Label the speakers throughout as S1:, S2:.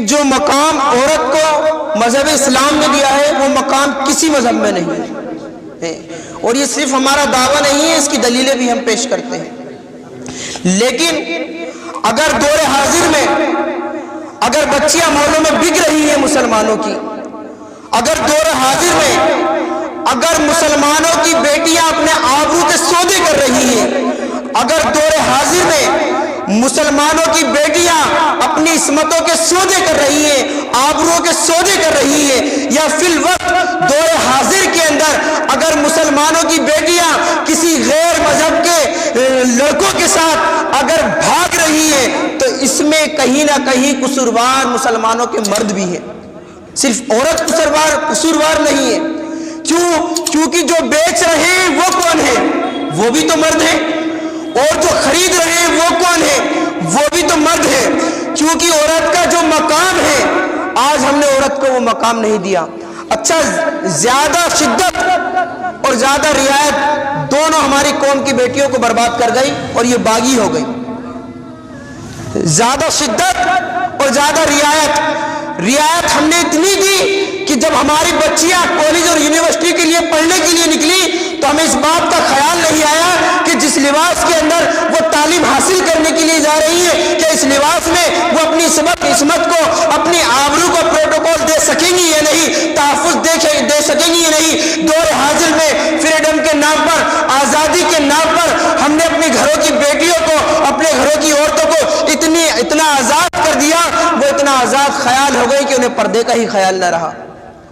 S1: جو مقام عورت کو مذہب اسلام نے دیا ہے وہ مقام کسی مذہب میں نہیں ہے، اور یہ صرف ہمارا دعویٰ نہیں ہے، اس کی دلیلیں بھی ہم پیش کرتے ہیں۔ لیکن اگر دور حاضر میں اگر بچیاں محلوں میں بک رہی ہیں مسلمانوں کی، اگر دور حاضر میں اگر مسلمانوں کی بیٹیاں اپنے آبرو کے سودے کر رہی ہیں، اگر دور حاضر میں مسلمانوں کی بیٹیاں اپنی عصمتوں کے سودے کر رہی ہیں، آبرو کے سودے کر رہی ہیں، یا فی الوقت دور حاضر کے اندر اگر مسلمانوں کی بیٹیاں کسی غیر مذہب کے لڑکوں کے ساتھ اگر بھاگ رہی ہیں، تو اس میں کہیں نہ کہیں قصوروار مسلمانوں کے مرد بھی ہیں، صرف عورت قصوروار نہیں ہے۔ کیونکہ جو بیچ رہے ہیں وہ کون ہے؟ وہ بھی تو مرد ہیں، اور جو خرید رہے ہیں وہ کون ہے؟ وہ بھی تو مرد ہے۔ کیونکہ عورت کا جو مقام ہے، آج ہم نے عورت کو وہ مقام نہیں دیا۔ اچھا، زیادہ شدت اور زیادہ رعایت دونوں ہماری قوم کی بیٹیوں کو برباد کر گئی اور یہ باغی ہو گئی۔ زیادہ شدت اور زیادہ رعایت ہم نے اتنی دی کہ جب ہماری بچیاں کالج اور یونیورسٹی کے لیے پڑھنے کے لیے نکلی تو ہمیں اس بات کا خیال نہیں آیا کہ جس لباس کے اندر وہ تعلیم حاصل کرنے کے لیے جا رہی ہے، کہ اس لباس میں وہ اپنی عصمت کو، اپنی آبرو کو پروٹوکول دے سکیں گی یا نہیں، تحفظ دے سکیں گی یا نہیں۔ دور حاضر میں فریڈم کے نام پر، آزادی کے نام پر ہم نے اپنے گھروں کی بیٹیوں کو، اپنے گھروں کی عورتوں کو اتنا آزاد کر دیا، وہ اتنا آزاد خیال ہو گئی کہ انہیں پردے کا ہی خیال نہ رہا۔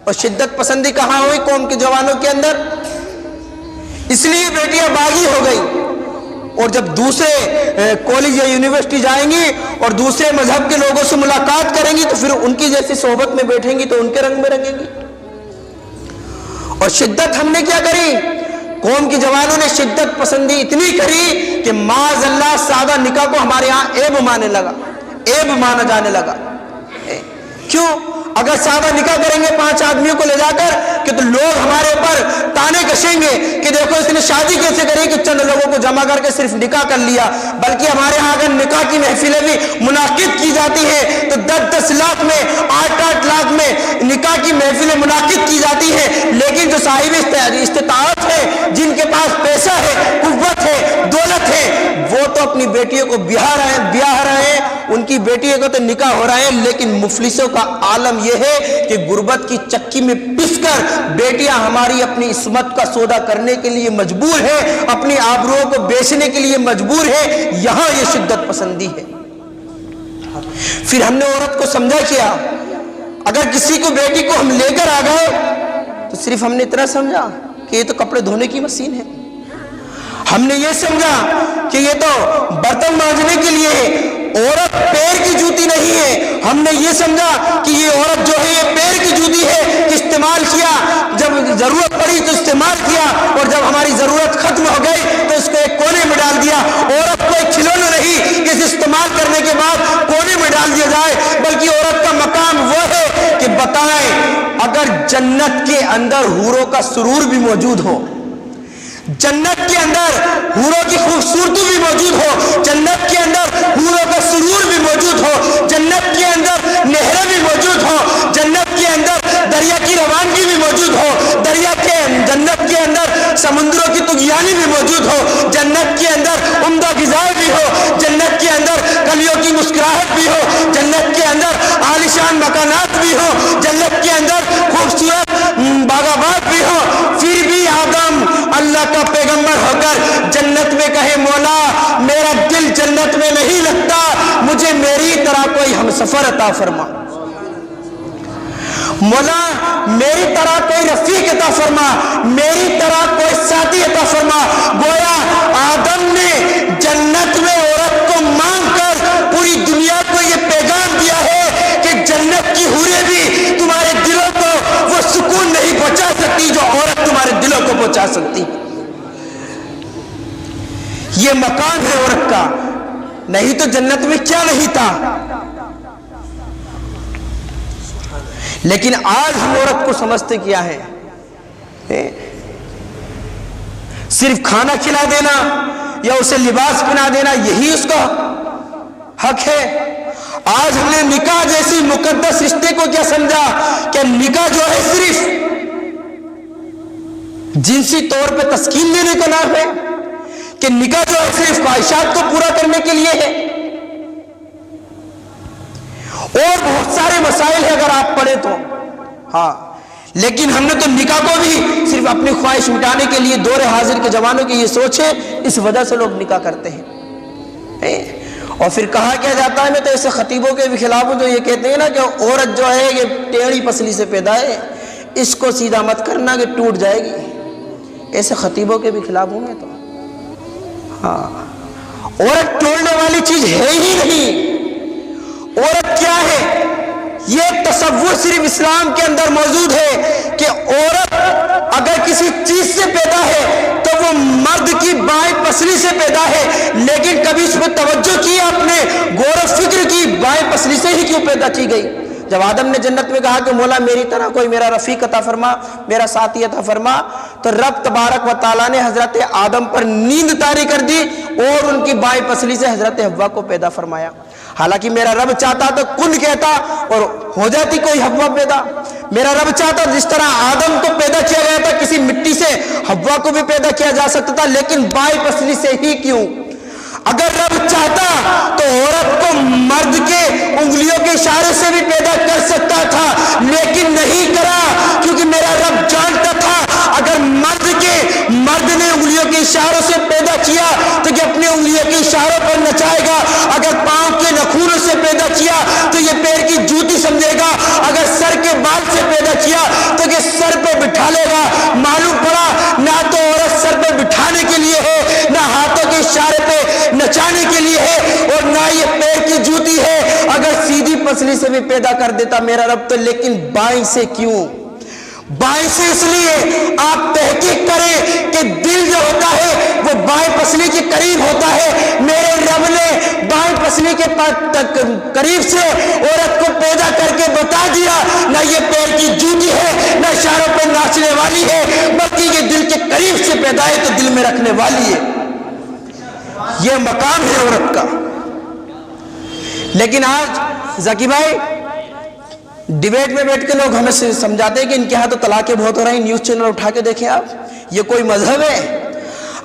S1: اور شدت پسندی کہاں ہوئی قوم کے جوانوں کے اندر؟ اس لیے بیٹیاں باغی ہو گئی، اور جب دوسرے کالج یا یونیورسٹی جائیں گی اور دوسرے مذہب کے لوگوں سے ملاقات کریں گی تو پھر ان کی جیسی صحبت میں بیٹھیں گی تو ان کے رنگ میں رنگیں گی۔ اور شدت ہم نے کیا کری؟ قوم کے جوانوں نے شدت پسندی اتنی کری کہ معاذ اللہ سادہ نکاح کو ہمارے ہاں عیب مانا جانے لگا۔ کیوں؟ اگر سادہ نکاح کریں گے 5 آدمیوں کو لے جا کر کہ تو لوگ ہمارے اوپر تانے کشیں گے کہ دیکھو اس نے شادی کیسے کری کہ چند لوگوں کو جمع کر کے صرف نکاح کر لیا۔ بلکہ ہمارے ہاں اگر نکاح کی محفلیں بھی منعقد کی جاتی ہیں تو 10-10 لاکھ میں، 8-8 لاکھ میں نکاح کی محفلیں منعقد کی جاتی ہیں، لیکن جو صاحب استطاعت ہے، جن کے پاس پیسہ ہے، قوت ہے، دولت ہے، وہ تو اپنی بیٹیوں کو بیاہ رہے ہیں، ان کی بیٹیوں کو تو نکاح ہو رہا ہے، لیکن مفلسوں کا عالم یہ ہے کہ غربت کی چکی میں پس کر بیٹیاں ہماری اپنی عصمت کا سودا کرنے کے لیے مجبور ہے، اپنی آبروؤں کو بیچنے کے لیے مجبور ہے۔ یہاں یہ شدت پسندی ہے۔ پھر ہم نے عورت کو سمجھا کیا؟ اگر کسی کو بیٹی کو ہم لے کر آ گئے تو صرف ہم نے اتنا سمجھا کہ یہ تو کپڑے دھونے کی مشین ہے، ہم نے یہ سمجھا کہ یہ تو برتن مانجنے کے لیے ہے، عورت پیر کی جوتی نہیں ہے، ہم نے یہ سمجھا کہ یہ عورت جو ہے یہ پیر کی جوتی ہے، استعمال کیا، جب ضرورت پڑی تو استعمال کیا، اور جب ہماری ضرورت ختم ہو گئی تو اس کو ایک کونے میں ڈال دیا۔ عورت کوئی کھلونا نہیں کہ استعمال کرنے کے بعد کونے میں ڈال دیا جائے، بلکہ عورت کا مقام وہ ہے کہ بتائیں اگر جنت کے اندر حوروں کا سرور بھی موجود ہو، جنت کے اندر حوروں کی خوبصورتی بھی موجود ہو، جنت کے اندر حوروں کا سرور بھی موجود ہو، جنت کے اندر نہریں بھی موجود ہو، جنت کے اندر دریا کی روانگی بھی موجود ہو، جنت کے اندر سمندروں کی طغیانی بھی موجود ہو، جنت کے اندر عمدہ غذائیں بھی ہو، جنت کے اندر کلیوں کی مسکراہٹ بھی ہو، جنت کے اندر عالیشان مکانات بھی ہو، جنت کے اندر خوبصورت باغات بھی ہو، پھر بھی آدم اللہ کا پیغمبر ہو کر جنت میں کہے مولا میرا دل جنت میں نہیں لگتا، مجھے میری طرح کوئی ہمسفر عطا فرما، مولا میری طرح کوئی رفیق عطا فرما، میری طرح کوئی ساتھی عطا فرما۔ گویا آدم نے جنت میں عورت کو مانگ کر پوری دنیا کو یہ پیغام دیا ہے کہ جنت کی حوریں بھی تمہارے دلوں کو وہ سکون نہیں پہنچا سکتی جو عورت تمہارے دلوں کو پہنچا سکتی۔ یہ مقام ہے عورت کا، نہیں تو جنت میں کیا نہیں تھا۔ لیکن آج ہم عورت کو سمجھتے کیا ہے؟ صرف کھانا کھلا دینا یا اسے لباس پہنا دینا یہی اس کا حق ہے؟ آج ہم نے نکاح جیسی مقدس رشتے کو کیا سمجھا کہ نکاح جو ہے صرف جنسی طور پہ تسکین دینے کا نام ہے، کہ نکاح جو ہے صرف خواہشات کو پورا کرنے کے لیے ہے. اور بہت سارے مسائل ہیں اگر آپ پڑھیں تو. ہاں لیکن ہم نے تو نکاح کو بھی صرف اپنی خواہش مٹانے کے لیے، دور حاضر کے جوانوں کی یہ سوچ ہے، اس وجہ سے لوگ نکاح کرتے ہیں. اور پھر کہا کیا جاتا ہے، میں تو ایسے خطیبوں کے بھی خلاف ہوں جو یہ کہتے ہیں نا کہ عورت جو ہے یہ ٹیڑھی پسلی سے پیدا ہے، اس کو سیدھا مت کرنا کہ ٹوٹ جائے گی. ایسے خطیبوں کے بھی خلاف ہوں میں تو. ہاں عورت توڑنے والی چیز ہے ہی نہیں. عورت کیا ہے؟ یہ ایک تصور صرف اسلام کے اندر موجود ہے کہ عورت اگر کسی چیز سے پیدا ہے تو وہ مرد کی بائیں پسلی سے پیدا ہے، لیکن کبھی اس پہ توجہ کی آپ نے، غور و فکر کی بائیں پسلی سے ہی کیوں پیدا کی گئی؟ جب آدم نے جنت میں کہا کہ مولا میری طرح کوئی میرا رفیق عطا فرما، میرا ساتھی عطا فرما، تو رب تبارک و تعالیٰ نے حضرت آدم پر نیند طاری کر دی اور ان کی بائیں پسلی سے حضرت حوا کو پیدا فرمایا. حالانکہ میرا رب چاہتا تو کن کہتا اور ہو جاتی کوئی حوا پیدا. میرا رب چاہتا جس طرح آدم کو پیدا کیا گیا تھا کسی مٹی سے، حوا کو بھی پیدا کیا جا سکتا تھا، لیکن بائیں پسلی سے ہی کیوں؟ اگر رب چاہتا تو عورت کو مرد کے انگلیوں کے اشارے سے بھی پیدا کر سکتا تھا، لیکن نہیں کرا، کیونکہ میرا رب جانتا تھا اگر مرد نے انگلیوں کے اشاروں سے پیدا کیا تو یہ اپنے انگلیوں کے اشاروں پر نچائے گا. اگر پاؤں کے نخونوں سے پیدا کیا تو یہ پیر کی جوتی سمجھے گا. اگر سر کے بال سے پیدا کیا تو یہ سر پہ بٹھا لے گا. معلوم پڑا نہ تو عورت سر پہ بٹھانے کے لیے ہے، نہ ہاتھوں کے اشارے پہ نچانے کے لیے ہے، اور نہ یہ پیر کی جوتی ہے. اگر سیدھی پسلی سے بھی پیدا کر دیتا میرا رب تو، لیکن بائیں سے کیوں؟ بائیں سے اس لیے آپ تحقیق کریں کہ دل جو ہوتا ہے وہ بائیں پسلی کے قریب ہوتا ہے. میرے رب نے بائیں پسلی کے قریب سے عورت کو پیدا کر کے بتا دیا نہ یہ پیر کی جوتی ہے، نہ اشاروں پہ ناچنے والی ہے، بلکہ یہ دل کے قریب سے پیدا ہے تو دل میں رکھنے والی ہے. یہ مقام ہے عورت کا. لیکن آج ذکی بھائی ڈیبیٹ میں بیٹھ کے لوگ ہمیں سمجھاتے ہیں کہ ان کے ہاں تو طلاقیں بہت ہو رہی ہیں. نیوز چینل اٹھا کے دیکھیں آپ، یہ کوئی مذہب ہے؟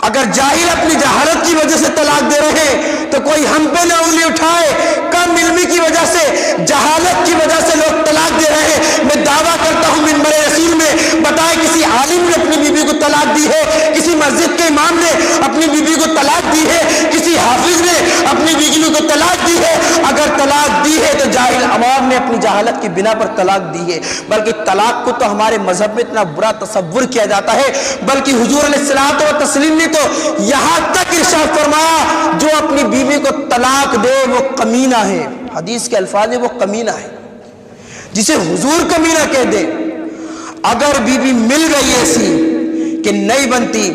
S1: اگر جاہل اپنی جہالت کی وجہ سے طلاق دے رہے ہیں تو کوئی ہم پہ نہ انگلی اٹھائے. کم علمی کی وجہ سے، جہالت کی وجہ سے لوگ طلاق دے رہے ہیں. میں دعویٰ کرتا ہوں منبر رسول میں بتائیں کسی عالم نے اپنی بیوی کو طلاق دی ہے؟ کسی مسجد کے امام نے اپنی بیوی کو طلاق دی ہے؟ کسی حافظ نے اپنی بیوی کو طلاق دی ہے؟ اگر طلاق دی ہے تو جاہل عوام نے اپنی جہالت کی بنا پر طلاق دی ہے. بلکہ طلاق کو تو ہمارے مذہب میں اتنا برا تصور کیا جاتا ہے، بلکہ حضور علیہ الصلوۃ والتسلیم نے تو یہاں تک ارشاد فرمایا جو اپنی بیوی کو طلاق دے وہ کمینہ ہے. حدیث کے الفاظ ہے وہ کمینہ ہے، جسے حضور کمینہ کہہ دے. اگر بیوی مل گئی ایسی کہ نہیں بنتی،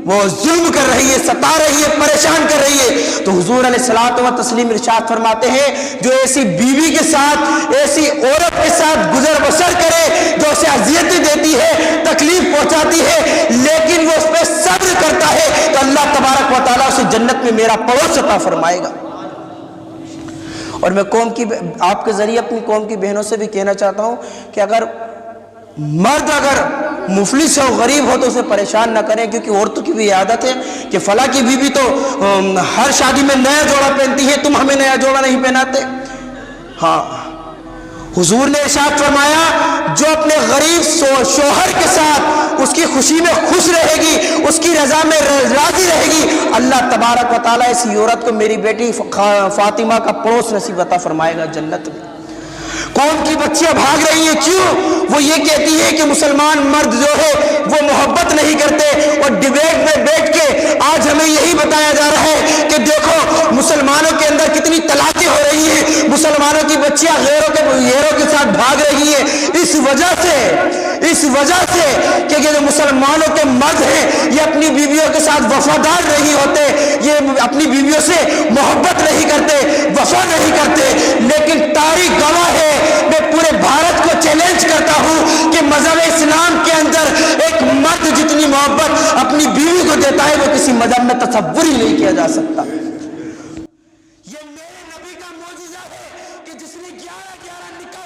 S1: وہ ظلم کر رہی ہے، ستا رہی ہے، پریشان کر رہی ہے، تو حضور علیہ الصلوۃ والتسلیم ارشاد فرماتے ہیں جو ایسی بیوی کے ساتھ، ایسی عورت کے ساتھ گزر بسر کرے جو اسے اذیتیں دیتی ہے، تکلیف پہنچاتی ہے، لیکن وہ اس پہ صبر کرتا ہے تو اللہ تبارک و تعالیٰ اسے جنت میں میرا پڑوس عطا فرمائے گا. اور میں آپ کے ذریعے اپنی قوم کی بہنوں سے بھی کہنا چاہتا ہوں کہ اگر مرد اگر مفلس ہو، غریب ہو تو اسے پریشان نہ کریں، کیونکہ عورتوں کی بھی عادت ہے کہ فلاں کی بیوی تو ہر شادی میں نیا جوڑا پہنتی ہے، تم ہمیں نیا جوڑا نہیں پہناتے. ہاں حضور نے ارشاد فرمایا جو اپنے غریب شوہر کے ساتھ اس کی خوشی میں خوش رہے گی، اس کی رضا میں راضی رہے گی، اللہ تبارک و تعالیٰ ایسی عورت کو میری بیٹی فاطمہ کا پڑوس نصیب عطا فرمائے گا جنت میں. قوم کی بچیاں بھاگ رہی ہیں، کیوں؟ وہ یہ کہتی ہے کہ مسلمان مرد جو ہے وہ محبت نہیں کرتے، اور ڈیبیٹ میں بیٹھ کے آج ہمیں یہی بتایا جا رہا ہے کہ دیکھو مسلمانوں کے اندر کتنی طلاقیں ہو رہی ہیں، مسلمانوں کی بچیاں غیروں کے ساتھ بھاگ رہی ہیں. اس وجہ سے کہ یہ جو مسلمانوں کے مرد ہیں یہ اپنی بیویوں کے ساتھ وفادار نہیں ہوتے، یہ اپنی بیویوں سے محبت نہیں کرتے، وفا نہیں کرتے. لیکن تاریخ گواہ ہے، میں پورے بھارت کو چیلنج کرتا ہوں کہ مذہب اسلام کے اندر ایک مرد جتنی محبت اپنی بیوی کو دیتا ہے وہ کسی مذہب میں تصور ہی نہیں کیا جا سکتا. یہ میرے نبی کا معجزہ ہے کہ جس نے 11 نکاح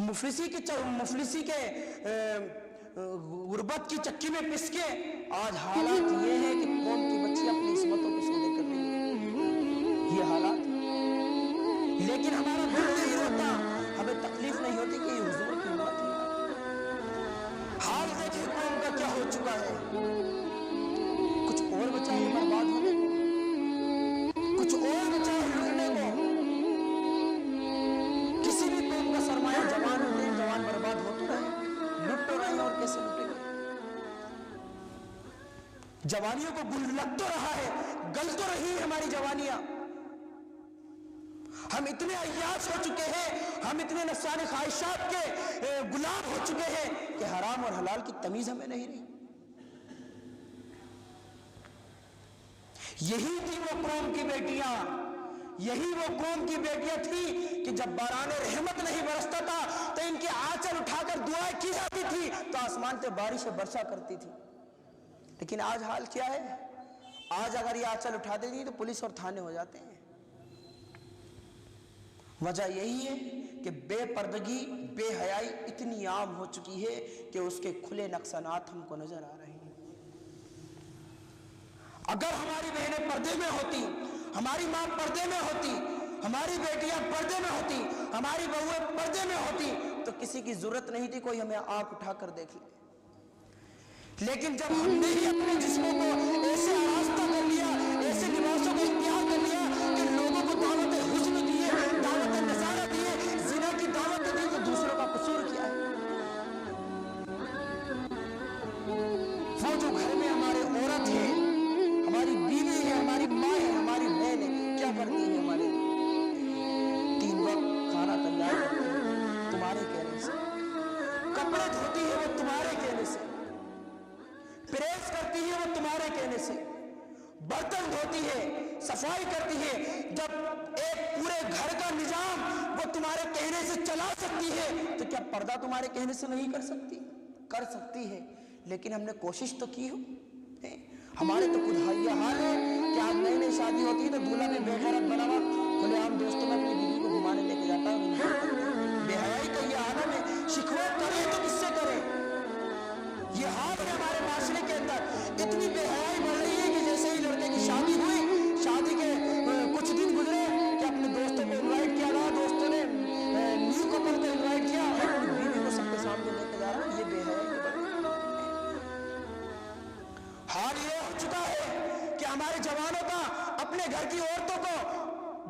S1: مفلسی کے غربت کی چکی میں پس کے آج حالات یہ ہے کہ قوم کی بچی اپنی عصمتوں پہ سودے کر رہی ہے. یہ حالات، لیکن ہمارا دل نہیں ہوتا، ہمیں تکلیف نہیں ہوتی کہ یہ حضور کی بات ہے. حال دیکھیں قوم کا کیا ہو چکا ہے. کچھ اور بچا ہے برباد ہونے کو، کچھ اور بچا ہے لوٹنے کو. کسی بھی قوم کا سرمایہ جوان ہوتے ہیں، جوان برباد ہو تو رہے، لٹ تو رہے ہیں، اور کیسے لٹے گئے. جوانیوں کو گل لگ تو رہا ہے، گل تو رہی ہے ہماری جوانیاں. ہم اتنے عیاش ہو چکے ہیں، ہم اتنے نفسانی خواہشات کے غلام ہو چکے ہیں کہ حرام اور حلال کی تمیز ہمیں نہیں رہی. یہی تھی وہ قوم کی بیٹیاں، یہی وہ قوم کی بیٹیاں تھی کہ جب باران رحمت نہیں برستا تھا تو ان کے آنچل اٹھا کر دعائیں کی جاتی تھی تو آسمان سے بارش برسا کرتی تھی. لیکن آج حال کیا ہے؟ آج اگر یہ آنچل اٹھا دیں گی تو پولیس اور تھانے ہو جاتے ہیں. وجہ یہی ہے کہ بے پردگی، بے حیائی اتنی عام ہو چکی ہے کہ اس کے کھلے نقصانات ہم کو نظر آ رہے ہیں. اگر ہماری بہنیں پردے میں ہوتی، ہماری ماں پردے میں ہوتی، ہماری بیٹیاں پردے میں ہوتی، ہماری بہویں پردے میں ہوتی تو کسی کی ضرورت نہیں تھی کوئی ہمیں آنکھ اٹھا کر دیکھ لے. لیکن جب ہم نے ہی اپنے جسموں کو ایسے آراستہ کر لیا، ایسے لباسوں کو اختیار کر لیا کہ لوگوں کو دعوت حسن دیے، دعوت نظارہ دیے، زنا کی دعوت دی، تو دوسروں کا قصور کیا ہے؟ وہ جو گھر میں ہمارے عورت ہے، ہماری بیوی ہے، ہماری ماں ہے، ہماری بہن ہے، کیا کرتی ہے ہمارے لیے؟ 3 وقت کھانا تیار کرتی ہے تمہارے کہنے سے، کپڑے دھوتی ہے وہ تمہارے کہنے سے، پریس کرتی ہے وہ تمہارے کہنے سے، برتن دھوتی ہے، صفائی کرتی ہے. جب ایک پورے گھر کا نظام وہ تمہارے کہنے سے چلا سکتی ہے تو کیا پردہ تمہارے کہنے سے نہیں کر سکتی؟ کر سکتی ہے، لیکن ہم نے کوشش تو کی ہو. ہمارے تو خود یہ حال ہے کہ آج نئی نئی شادی ہوتی ہے تو دولہا میں بے غیرت بنا ہوا کھلے عام دوستوں میں اپنی بیوی کو گھمانے لے کے جاتا ہے. بے حیائی کا یہ عالم ہے. شکوہ کرے تو کس سے کرے؟ یہ حال ہے ہمارے معاشرے کے اندر. اتنی بے حیائی بڑھ رہی ہے کہ جیسے ہی لڑکے کی شادی ہوئی، شادی کے کچھ دن گزرے کہ اپنے دوستوں کو انوائٹ کیا رہا، دوستوں نے نیو کپل کو انوائٹ کیا اور اپنی بیوی کو سب کے سامنے لے کے جا رہا. یہ بے حیائی بڑھ رہی ہے. حال یہ ہو چکا ہے کہ ہمارے جوانوں کا اپنے گھر کی عورتوں کو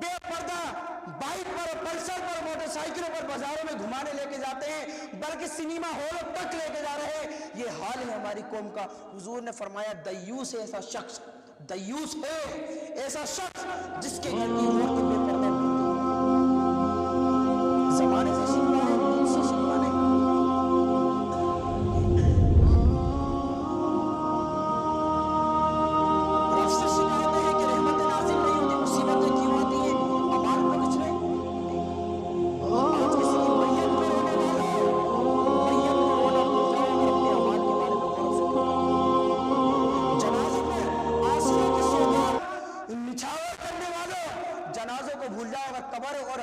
S1: بے پردہ بائک پر، پلسر پر، موٹر سائیکلوں پر بازاروں میں گھمانے لے کے جاتے ہیں، بلکہ سنیما ہالوں تک لے کے جا رہے ہیں. یہ حال ہے ہماری قوم کا. حضور نے فرمایا دیوس ہے ایسا شخص، دیوس ہے ایسا شخص جس کے گھر کی عورتیں بے پردہ ہوتی ہیں. زمانے سے شکوا ہے، دین سے شکوا نہیں.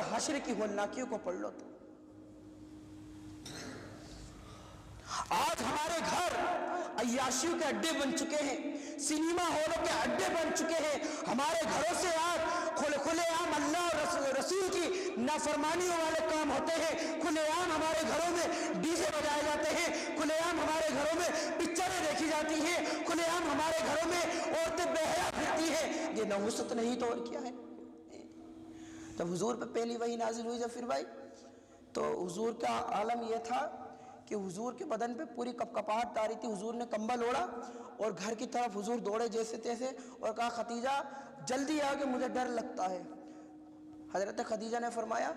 S1: حشر کی ہولناکیوں کو پڑھ لو تو آج ہمارے گھر عیاشیوں کے اڈے بن چکے ہیں، سینما ہالوں کے اڈے بن چکے ہیں. ہمارے گھروں سے آج کھلے عام اللہ اور رسول کی نافرمانیوں والے کام ہوتے ہیں. کھلے عام ہمارے گھروں میں ڈی جے بجائے جاتے ہیں، کھلے عام ہمارے گھروں میں پکچریں دیکھی جاتی ہیں، کھلے عام ہمارے گھروں میں عورتیں بے حیا پھرتی ہیں. یہ نحوست نہیں تو اور کیا ہے؟ جب حضور پہ پہلی وحی نازل ہوئی جب پھر بھائی تو حضور کا عالم یہ تھا کہ حضور کے بدن پہ پوری کپکپاہٹ تاری تھی. حضور نے کمبل اوڑا اور گھر کی طرف حضور دوڑے جیسے تیسے اور کہا خدیجہ جلدی آ کہ مجھے ڈر لگتا ہے. حضرت خدیجہ نے فرمایا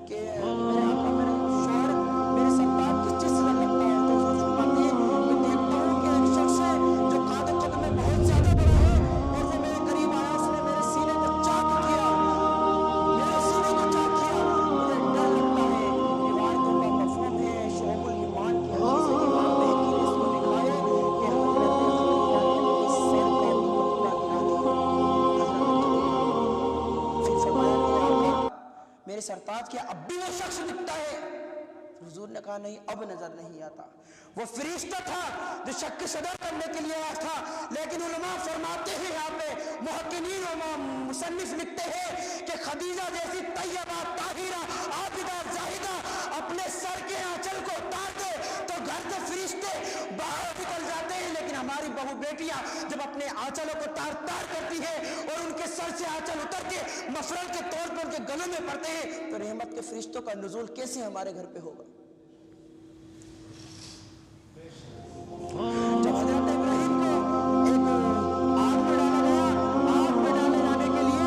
S1: کہ میرے آقا میرے شوہر میرے سرتاج کس چیز سے ڈر لگتا ہے؟ تو حضور فرماتے ہیں میں دیکھتا ہوں کہ ایک شخص ہے جو قد میں بہت زیادہ بڑا ہے اور وہ میرے قریب آیا، اس نے میرے سینے کو چاک کیا، میرے سینے کو چاک کیا، مجھے ڈر لگتا ہے. روایتوں کا مفہوم ہے شعب الایمان کی حدیث ہے. امام بہقی نے اس کو لکھا ہے کہ حضرت خدیجہ نے اپنے سر کا دوپٹہ گرا دیا. پھر فرمایا میرے آقا میرے سرتاج کے اب بھی وہ شخص دکھتا ہے. حضور نے کہا نہیں اب نظر نہیں آتا. وہ فرشتہ تھا جو شک صدر کرنے کے لیے آیا تھا. لیکن علماء فرماتے ہیں, یہاں پہ محققین و مصنف لکھتے ہیں کہ خدیجہ جیسی طیبہ طاہرہ عابدہ زاہدہ اپنے سر کے آنچل کو اتار دے تو گھر سے فرشتے باہر نکل جاتے ہیں, لیکن ہماری بہو بیٹیاں جب اپنے آنچلوں کو تار تار کرتی ہیں اور ان کے سر سے آنچل اتر کے مفرل کے طور پر ان کے گلوں میں پڑتے ہیں, تو رحمت کے فرشتوں کا نزول کیسے ہمارے گھر پہ ہوگا. جب حضرت ابراہیم کو ایک آگ میں ڈالا گیا, آگ میں ڈالے جانے کے لیے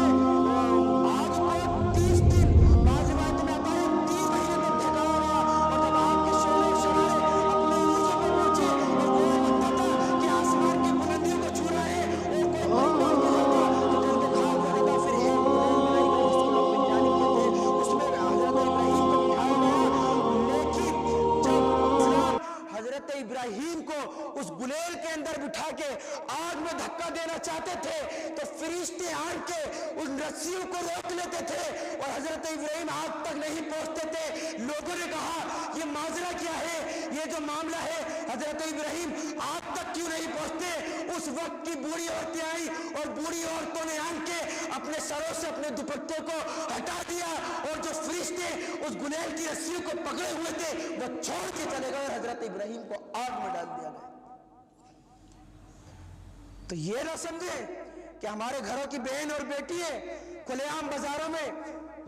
S1: آگ کو 30 دن, بعض روایت میں آتا ہے 30 مہینے تک ٹھکایا گیا. اور جب آگ کے شعلے شرارے اپنے عروجوں پر پہنچے اور وہ لگتا تھا کہ آسمان کی بلندیوں کو چھو رہا ہے اور کوئی پہنچ کے جاتا تو دل کے خاک ہو جاتا. پھر ایک بنائی گئی جس کو لوگ بنجانی کہتے ہیں, اس میں حضرت ابراہیم کو بٹھایا گیا. لیکن جب حضرت ابراہیم کو اس گلیل کے اندر بٹھا کے آگ میں دھکا دینا چاہتے تھے تو فرشتے آن کے ان رسیوں کو روک لیتے تھے اور حضرت ابراہیم آگ تک نہیں پہنچتے تھے. لوگوں نے کہا یہ ماجرا کیا ہے, یہ جو معاملہ ہے, حضرت ابراہیم آگ تک کیوں نہیں پہنچتے. اس وقت کی بوڑھی عورتیں آئی اور بوڑھی عورتوں نے آن کے اپنے سروں سے اپنے دوپٹے کو ہٹا دیا اور جو فرشتے اس گلیل کی رسیوں کو پکڑے ہوئے تھے وہ چھوڑ کے چلے گئے اور حضرت ابراہیم کو آگ میں ڈال دیا گیا. تو یہ نہ سمجھے کہ ہمارے گھروں کی بہن اور بیٹی ہے کھلے عام بازاروں میں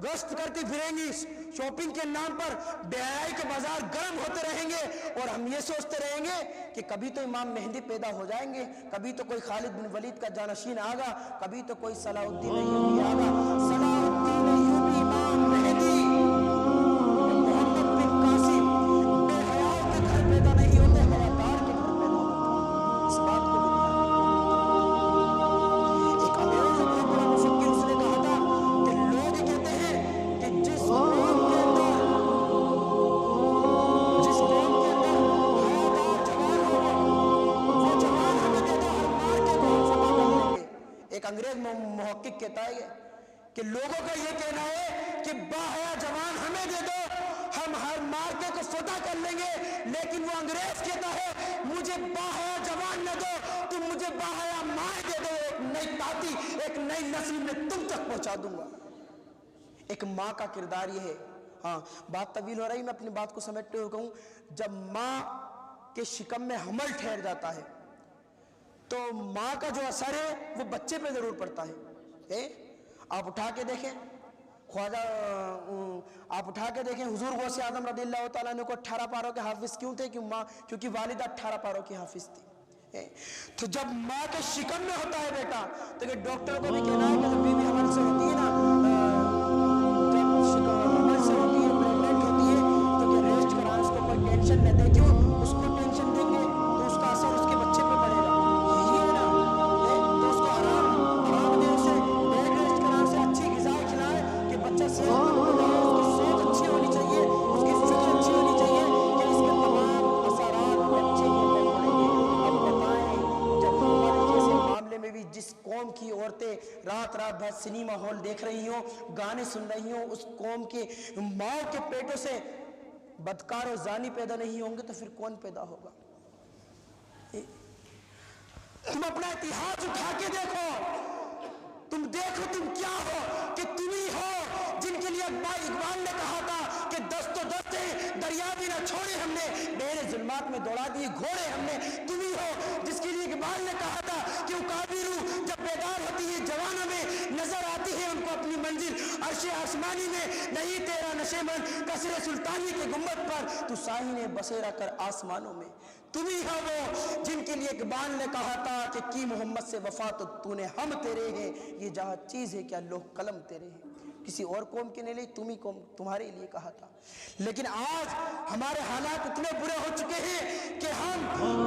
S1: گشت کرتی پھریں گی, شاپنگ کے نام پر بے حیائی کے بازار گرم ہوتے رہیں گے اور ہم یہ سوچتے رہیں گے کہ کبھی تو امام مہدی پیدا ہو جائیں گے, کبھی تو کوئی خالد بن ولید کا جانشین آگا, کبھی تو کوئی صلاح الدین ایوبی آگا. صلاح الدین ایوبی, امام مہدی, محمد بن قاسم بے حیاؤں کے گھر پیدا نہیں ہوتے, حیادار کے گھر پیدا ہوتے. اس بات کو ایک انگریز بہت بڑا مفکر اس نے کہا تھا کہ لوگ کہتے ہیں کہ جس قوم کے اندر حیادار جوان ہوگا وہ جوان ہمیں دے دو, ہر مار کے کو ہم فتح کر لیں گے. ایک انگریز محقق کہتا ہے کہ لوگوں کا یہ کہنا ہے کہ باحیا جوان ہمیں دے دو, ہم ہر مارکے کو فتح کر لیں گے, لیکن وہ انگریز کہتا ہے مجھے باحیا جوان نہ دو, تم مجھے باحیا مائیں دے دو, ایک نئی تاتی, ایک نئی نسل میں تم تک پہنچا دوں گا. ایک ماں کا کردار یہ ہے. ہاں بات طویل ہو رہی, میں اپنی بات کو سمیٹتے ہوئے کہوں, جب ماں کے شکم میں حمل ٹھہر جاتا ہے تو ماں کا جو اثر ہے وہ بچے پہ ضرور پڑتا ہے. آپ اٹھا کے دیکھیں خواجہ, آپ اٹھا کے دیکھیں حضور غوث اعظم رضی اللہ تعالیٰ عنہ کو 18 پاروں کے حافظ کیوں تھے؟ کیونکہ والدہ 18 پاروں کی حافظ تھی. تو جب ماں کے شکم میں ہوتا ہے بیٹا تو کہ ڈاکٹر کو بھی کہنا ہے کہ جب بیوی حمل سے ہوتی ہے نا, جب حمل سے ہوتی ہے, پریگننٹ ہوتی ہے, تو کہ ریسٹ کرائیں, اس کو کوئی ٹینشن نہ دے. کیوں اس کو ٹینشن دیں گے تو اس کا اثر اس کے بچے پہ پڑے گا, یہی ہے نا. تو اس کو آرام دے, اسے بیڈ ریسٹ کرائیں, اسے اچھی غذائیں کھلائیں کہ بچہ صحت مند ہو جائے. اس کی سوچ اچھی ہونی چاہیے, اس کی فکر اچھی ہونی چاہیے کہ اس کے تمام اثرات بچے کے اوپر پڑیں گے. اب بتائیں جب ہمارے جیسے معاملے میں بھی جس قوم کی عورتیں رات رات بھر سنیما ہال دیکھ رہی ہوں, گانے سن رہی ہوں, اس قوم کے ماؤں کے پیٹوں سے بدکار و زانی پیدا نہیں ہوں گے تو پھر کون پیدا ہوگا؟ تم اپنا اتحاد اٹھا کے دیکھو, تم دیکھو تم کیا ہو, کہ تم ہی ہو جن کے لیے اقبال نے کہا تھا کہ دست و دست دریا بھی نہ چھوڑے ہم نے, میرے ظلمات میں دوڑا دیے گھوڑے ہم نے. تم ہی ہو جس کے لیے اقبال نے کہا تھا کہ اکابر جب بیدار ہوتی ہے جوانوں میں نظر آتی ہے ان کو اپنی منزل عرش آسمانی میں, نہیں تیرا نشے من قصر سلطانی کے گنبد پر, تو ساحل بسیرا کر آسمانوں میں. تم ہی ہو وہ جن کے لیے اقبال نے کہا تھا کہ کی محمد سے وفا تو نے ہم تیرے ہیں, یہ جہاں چیز ہے کیا لوح قلم تیرے ہیں. کسی اور قوم کے نہیں, تم ہی قوم تمہارے لیے کہا تھا. لیکن آج ہمارے حالات اتنے برے ہو چکے ہیں کہ ہم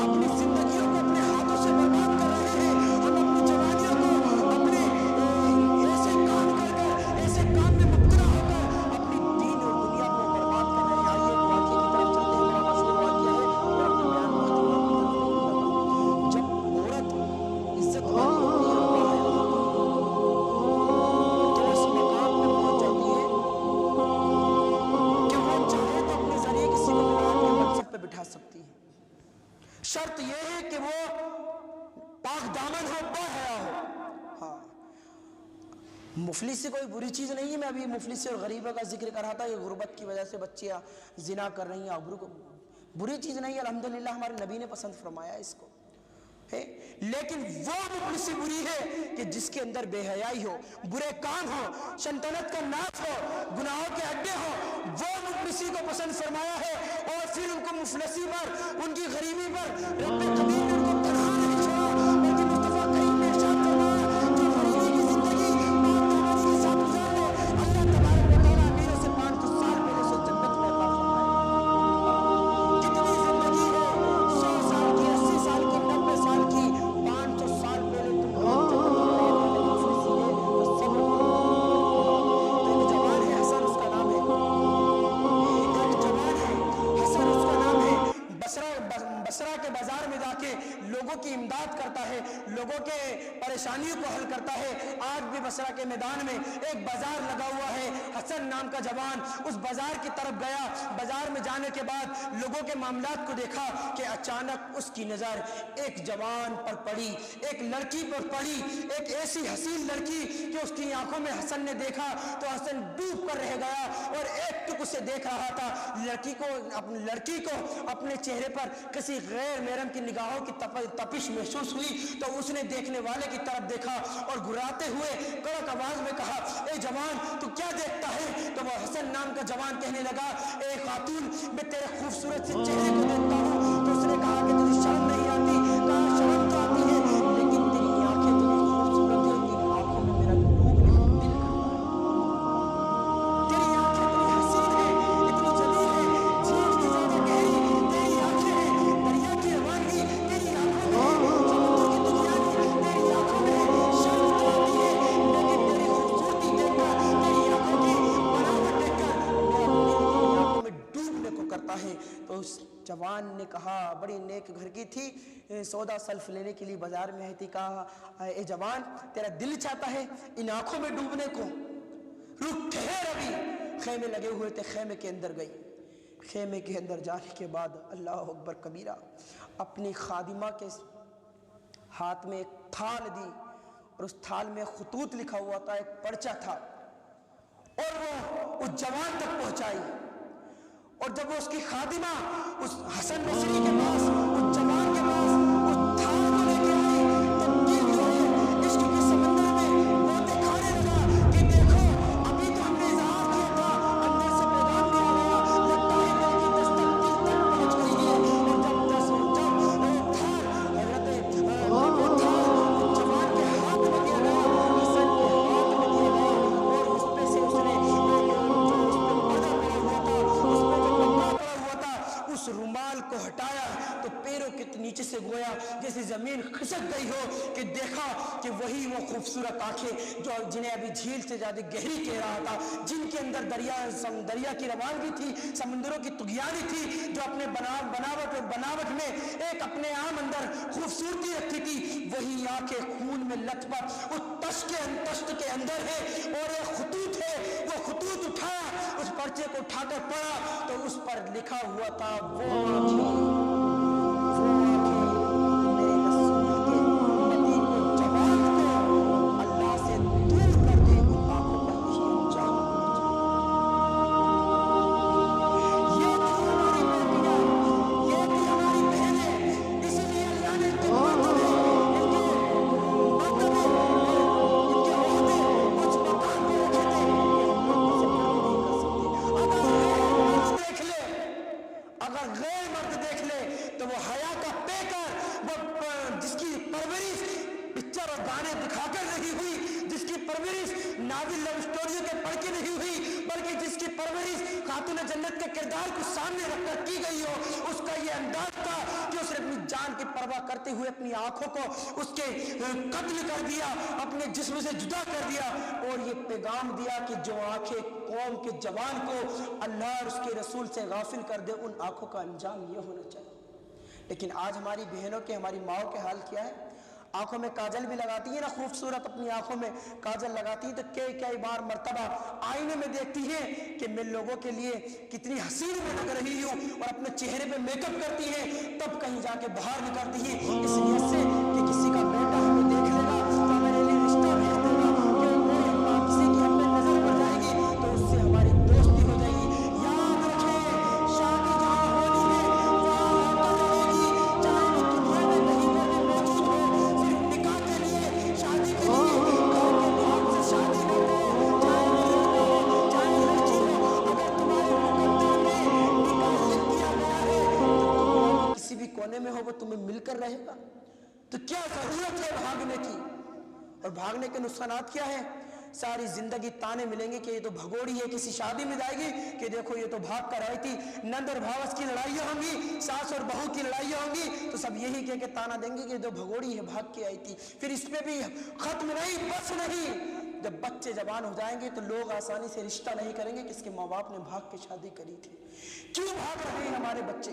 S1: اپنی زندگیوں کو اپنے ہاتھوں سے برباد کر رہے ہیں. ہم اپنی جوانیوں کو اپنے ایسے کام کر کر, ایسے کام میں مبتلا ہو کر اپنی دین اور دنیا کو برباد کر رہے ہیں. آئیے ایک واقعے کی طرف چلتے ہیں, بڑا مشہور واقعہ ہے, اور اپنا بیان بہت ہی وقت جب عورت عزت والی ہوتی ہے, تو اس مقام پہ پہنچ جاتی ہے کہ وہ چاہے تو اپنے ذریعے کسی شرط یہ ہے کہ وہ پاک دامن ہو، باحیا ہو. ہاں، مفلس سے کوئی بری چیز نہیں ہے. میں ابھی مفلس اور غریبہ کا ذکر کر رہا تھا. یہ غربت کی وجہ سے بچیاں زنا کر رہی ہیں، آبرو کو بری چیز نہیں ہے. الحمدللہ ہمارے نبی نے پسند فرمایا اس کو ہے. لیکن وہ مفلسی بری ہے کہ جس کے اندر بے حیائی ہو، برے کام ہو، شنطنت کا ناچ ہو، گناہوں کے اڈے ہو. وہ مفلسی کو پسند فرمایا ہے. اور پھر ان کو مفلسی پر، ان کی غریبی پر رب قدیر نے ان کو تنہا نہیں چھوڑا، بلکہ مصطفیٰ کریم نے ارشاد فرمایا کہ غریبی کی زندگی پاک دامنی کے ساتھ گزار لو، اللہ تبارک و تعالیٰ امیر سے 500 سال پہلے سے جنت میں عطا فرمائے. کتنی زندگی ہے، 100 سال کی، 80 سال کی، 90 سال کی، 500 سال پہلے تم جنت میں رہنے والے مفلسی ہے تو صبر کرو. تو ایک جوان ہے حسن اس کا نام ہے، ایک جوان ہے حسن اس کا نام ہے. بصرہ کے بازار میں جا کے لوگوں کی امداد کرتا ہے، لوگوں کے پریشانیوں کو حل کرتا ہے. آج بھی بصرہ کے میدان میں ایک بازار لگا ہوا ہے. حسن نام کا جوان اس بازار کی طرف گیا. بازار میں جانے کے بعد لوگوں کے معاملات کو دیکھا کہ اچانک اس کی نظر ایک جوان پر پڑی، ایک لڑکی پر پڑی، ایک ایسی حسین لڑکی کہ اس کی آنکھوں میں حسن نے دیکھا تو حسن ڈوب کر رہ گیا اور ایک ٹک اسے دیکھ رہا تھا. لڑکی کو اپنے چہرے پر کسی غیر محرم کی نگاہوں کی تپش محسوس ہوئی تو اس نے دیکھنے والے کی طرف دیکھا اور گھراتے ہوئے کڑک آواز میں کہا، اے جوان تو کیا دیکھتا ہے؟ تو وہ حسن نام کا جوان کہنے لگا، اے خاتون میں تیرے خوبصورت سے چہرے کو دیکھتا ہوں. تو اس نے کہا کہ تجھے شرم نہیں آتی؟ کہا شرم تو آتی ہے، لیکن تیری آنکھیں اتنی خوبصورت ہیں، تیری آنکھوں میں میرا ڈوبنے کو دل کرتا ہے. تیری آنکھیں اتنی حسین ہیں، اتنی جمیل ہیں، جھیل کی زیادہ گہری تیری آنکھیں ہیں، دریا کی روانی تیری آنکھوں میں ہے، سمندر کی دنیانی تیری آنکھوں میں ہے. شرم تو آتی ہے لیکن تیری خوبصورتی دیکھ کر، تیری آنکھوں کی بناوٹ دیکھ کر میرا دل تیری آنکھوں میں ڈوبنے کو کرتا ہے. تو اس جوان نے کہا، بڑی نیک گھر کی تھی، سودا سلف لینے کے لیے بازار میں آئی تھی. کہا، اے جوان تیرا دل چاہتا ہے ان آنکھوں میں ڈوبنے کو؟ رک ٹھہر ابھی. خیمے لگے ہوئے تھے، خیمے کے اندر گئی. خیمے کے اندر جانے کے بعد اللہ اکبر کبیرہ اپنی خادمہ کے ہاتھ میں ایک تھال دی اور اس تھال میں خطوط لکھا ہوا تھا، ایک پرچہ تھا، اور وہ اس جوان تک پہنچائی. اور جب وہ اس کی خادمہ اس حسن بصری کے پاس، اس جوان کے پاس اس تھال کو لے کے آئی تو دل جو ہے عشق کے سمندر میں موتیں کھانے لگا کہ دیکھو ابھی تو ہم نے اظہار کیا تھا، اندر سے پیغام بھی آ گیا، لگتا ہے دل کی دستک دل تک پہنچ گئی ہے. اور جب وہ تھال جوان کے ہاتھ میں دیا گیا، حسن کے ہاتھ میں دیا گیا، اور اس پہ سے اس نے جو اس پہ پردہ پڑا ہوا تھا، اس پہ جو کپڑا پڑا ہوا تھا، اس رومال کو ہٹایا تو پیروں کے نیچے سے گویا جیسے زمین خسک گئی ہو کہ دیکھا کہ وہی وہ خوبصورت آنکھیں جو جنہیں ابھی جھیل سے زیادہ گہری کہہ رہا تھا، جن کے اندر دریا کی روانگی تھی، سمندروں کی طغیانی تھی، جو اپنے بناوٹ میں ایک اپنے عام اندر خوبصورتی رکھتی تھی، وہی آنکھیں خون میں لت پت اس تشت کے اندر ہے. اور ایک خطوط ہے، وہ خطوط اٹھایا، اس پرچے کو اٹھا کر پڑھا تو اس پر لکھا ہوا تھا، وہ آنکھیں میرے رسول کے امتی کو، جوان کو اللہ سے دور کر دے، ان آنکھوں کا یہی انجام ہونا چاہیے. یہ تھی ہماری بیٹیاں، یہ تھی ہماری بہنیں. اسی لیے اللہ نے ان کے مرتبے، ان کے عہدے کچھ مقام پہ رکھے تھے کہ ہم لوگ اسے پردے نہیں کر سکتے. اگر غیر مرد دیکھ لے تو وہ حیا کا پیکر، وہ جس کی پرورش پکچر اور گانے دکھا کر نہیں ہوئی، جس کی پرورش ناول لو اسٹوریوں کے پڑھ کے نہیں ہوئی، بلکہ جس کی پرورش خاتون جنت کے کردار کو سامنے رکھ کر کی گئی ہو، اس کا یہ انداز تھا کہ اس نے اپنی جان کی پرواہ کرتے ہوئے اپنی آنکھوں کو اس کے قتل کر دیا، اپنے جسم سے جدا کر دیا، اور یہ پیغام دیا کہ جو آنکھیں قوم کے جوان کو اللہ اور اس کے رسول سے غافل کر دے، ان آنکھوں کا انجام یہ ہونا چاہیے. لیکن آج ہماری بہنوں کے، ہماری ماؤں کے حال کیا ہے؟ آنکھوں میں کاجل بھی لگاتی ہے نا، خوبصورت اپنی آنکھوں میں کاجل لگاتی ہے، تو کئی بار مرتبہ آئینے میں دیکھتی ہے کہ میں لوگوں کے لیے کتنی حسین میں لگ رہی ہوں، اور اپنے چہرے پہ میک اپ کرتی ہے، تب کہیں جا کے باہر نکلتی ہے اس نیت سے کہ کسی کا بیٹا ہمیں دیکھ لے گا تو ہمارے لیے رشتہ بھیج دے گا، کہ کوئی کسی کی ہم پہ نظر پڑ جائے گی تو اس سے ہماری دوستی ہو جائے گی۔ یاد رکھیں، شادی جہاں ہونی ہے وہاں ہو کر رہے گی، چاہے وہ دنیا میں کہیں پر بھی موجود ہو، صرف نکاح کے لیے، شادی کے لیے، گھر کے لحاظ سے شادی نہ ہو، چاہے وہ لڑکا ہو چاہے لڑکی ہو، اگر تمہارے مقدر میں نکاح لکھ دیا گیا ہے تو دنیا کے کسی بھی کونے میں ہو وہ تمہیں مل کر رہے گا، تو کیا ضرورت ہے بھاگنے کی؟ اور بھاگنے کے نقصانات کیا ہیں؟ ساری زندگی تانے ملیں گے کہ یہ تو بھگوڑی ہے، کسی شادی میں جائے گی کہ دیکھو یہ تو بھاگ کر آئی تھی، نند اور بھاوس کی لڑائیاں ہوں گی، ساس اور بہو کی لڑائیاں ہوں گی، تو سب یہی کہہ کے تانا دیں گے کہ یہ تو بھگوڑی ہے، بھاگ کے آئی تھی۔ پھر اس پہ بھی ختم نہیں، بس نہیں، جب بچے جوان ہو جائیں گے تو لوگ آسانی سے رشتہ نہیں کریں گے کہ اس کے ماں باپ نے بھاگ کے شادی کری تھی۔ کیوں بھاگ رہے ہیں ہمارے بچے؟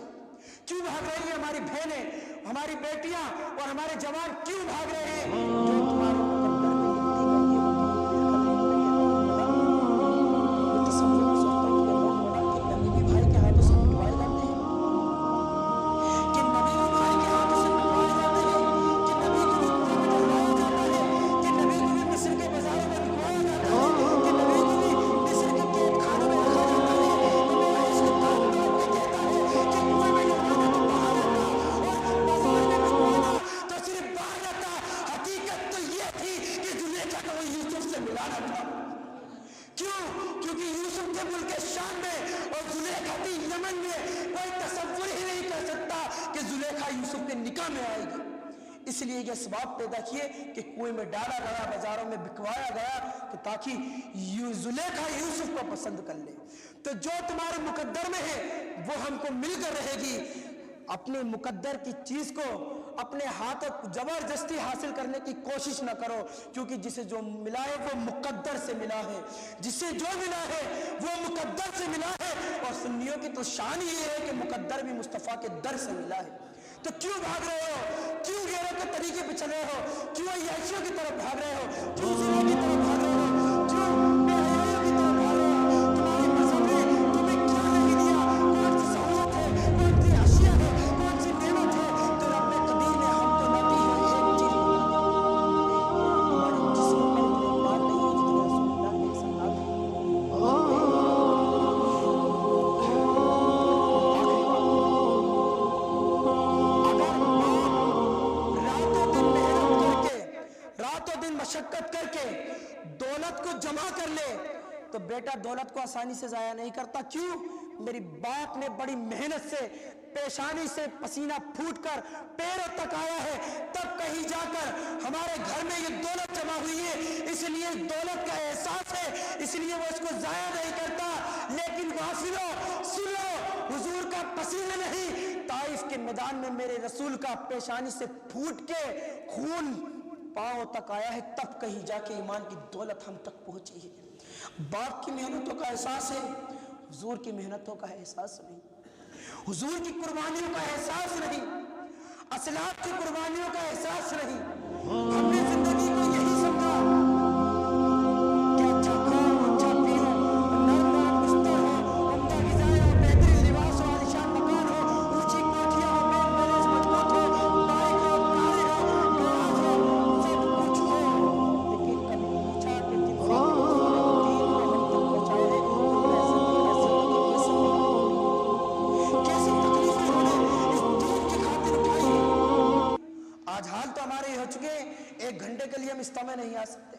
S1: کیوں بھاگ رہی ہیں ہماری بہنیں، ہماری بیٹیاں اور ہمارے جوان کیوں بھاگ رہے ہیں؟ جو تمہارے مقدر میں لکھی گئی ہے وہ تمہیں مل کر رہے گا کہ نہیں ملا؟ میں تصور میں سوچتا ہوں کہ نہیں ملا کہ نبی بھی بھائی کے ہاتھوں سے پٹوائے جاتے ہیں، کہ نبی بھی بھائی کے ہاتھوں سے پٹوائے جاتے ہیں، کہ نبی کو بھی کنویں میں ڈلوایا جاتا ہے، کہ نبی کو بھی مصر کے بازاروں میں بکوایا جاتا ہے، کہ نبی کو بھی مصر کے قید خانوں میں رکھا جاتا ہے، نبی اس کو تاپ تاپ کے کہتا ہے کہ کنویں میں ڈلوانا تو باہر آتا اور بازار میں بکوانا تو صرف باہر آتا۔ حقیقت تو یہ تھی کہ زلیخا کو وہ یوسف سے ملانا تھا۔ کیوں؟ کیونکہ یوسف تھے ملک شام میں اور زلیخا تھی یمن میں، کوئی تصور ہی نہیں کر سکتا کہ زلیخا یوسف کے نکاح میں آئے گی، اس لیے یہ اسباب پیدا کیے کہ کنویں میں ڈالا گیا، بازاروں میں بکوایا گیا کہ تاکہ زلیخا یوسف کو پسند کر لے۔ تو جو تمہارے مقدر میں ہے وہ ہم کو مل کر رہے گی۔ اپنے مقدر کی چیز کو اپنے ہاتھوں زبردستی حاصل کرنے کی کوشش نہ کرو، کیونکہ جسے جو ملا ہے وہ مقدر سے ملا ہے، جسے جو ملا ہے وہ مقدر سے ملا ہے، اور سنیوں کی تو شان یہ ہے کہ مقدر بھی مصطفیٰ کے در سے ملا ہے۔ تو کیوں بھاگ رہے ہو؟ کیوں غیروں کے طریقے پہ چل رہے ہو؟ کیوں عیاشیوں کی طرف بھاگ رہے ہو؟ کیوں زنا کی طرف بھاگ رہے ہو؟ کیوں بے حیائیوں کی طرف بھاگ رہے ہو؟ تمہاری مذہب نے تمہیں کیا نہیں دیا؟ کون سی سہولت ہے، کون سی اشیاء ہے، کون سی نعمت ہے تو رب قدیر نے ہم کو نہ دی ہے؟ ایک چیز بتا دیں، ہمارے جسم پر اتنے بال نہیں ہیں جتنے رسول اللہ کے احسانات ہیں۔ راتوں دن مشقت کر کے دولت کو جمع کر لے تو بیٹا دولت کو آسانی سے ضائع نہیں کرتا۔ کیوں؟ میری باپ نے بڑی محنت سے پیشانی سے پسینہ پھوٹ کر پیروں تک آیا ہے، تب کہیں جا کر ہمارے گھر میں یہ دولت جمع ہوئی ہے، اس لیے دولت کا احساس ہے، اس لیے وہ اس کو ضائع نہیں کرتا۔ لیکن غافلوں سنو، حضور کا پسینہ نہیں، طائف کے میدان میں میرے رسول کا پیشانی سے پھوٹ کے خون پاؤں تک آیا ہے، تب کہیں جا کے ایمان کی دولت ہم تک پہنچی ہے۔ باپ کی محنتوں کا احساس ہے، حضور کی محنتوں کا احساس نہیں، حضور کی قربانیوں کا احساس نہیں، اسلاف کی قربانیوں کا احساس نہیں۔ ہم نے زندگی کو یہی سمجھا کہ اچھا کھاؤ، اچھا پیو، نرم نرم بستر ہو، عمدہ غذائیں ہو، بہترین لباس ہو، عالیشان مکان ہو، اونچی کوٹھیاں ہو، بینک بیلنس مضبوط ہو، بائک ہو، کاریں ہو، گراج ہو، سب کچھ ہو، لیکن کبھی پوچھا کہ جن سے حضور دین کو ہم تک پہنچائے ہیں ان حیثیتوں کی کیسے تکلیفیں انہوں نے اس دین کی خاطر اٹھائی ہے۔ آج حال تو ہمارے یہ ہو چکے، ایک گھنٹے کے لیے ہم اجتماع نہیں آ سکتے،